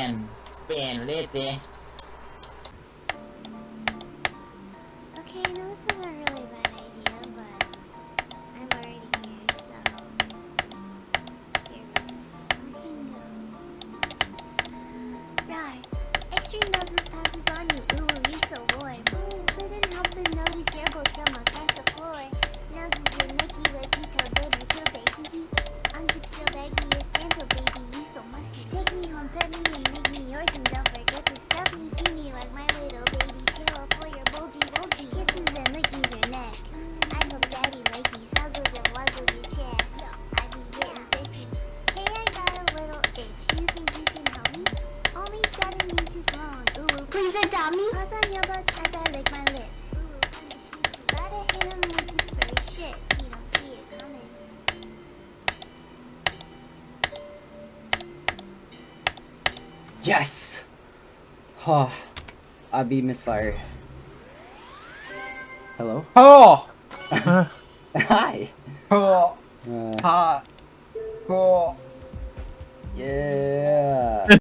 Lete. Okay, I know this is a really bad idea, but I'm already here, so here we fucking go. Right. Extreme noses pounces on you. Ooh, you're so warm. Ooh, couldn't help but notice your both from across the floor. Noses are licky with detail, baby, kill day, hee hee. Unzips your baggy as gentle, baby, you so musky. Take me home, pet me, and make me yours, and don't forget to stuff me. See me like my little baby tail for your bulgy. Kisses and lickies your neck. I hope daddy likes nuzzles and wuzzles your chest. I be getting thirsty. Hey, I got a little itch. You think you can help me? Only 7 inches long. Ooh, please adopt me. Paws on your butt as I lick my lips. Ooh, kinda sweet. Gotta hit him with this furry shit. He don't see it coming. Yes! Oh, Abby misfire. Hello? Oh! Hi! Oh! Uh, Ha! Oh! yeah!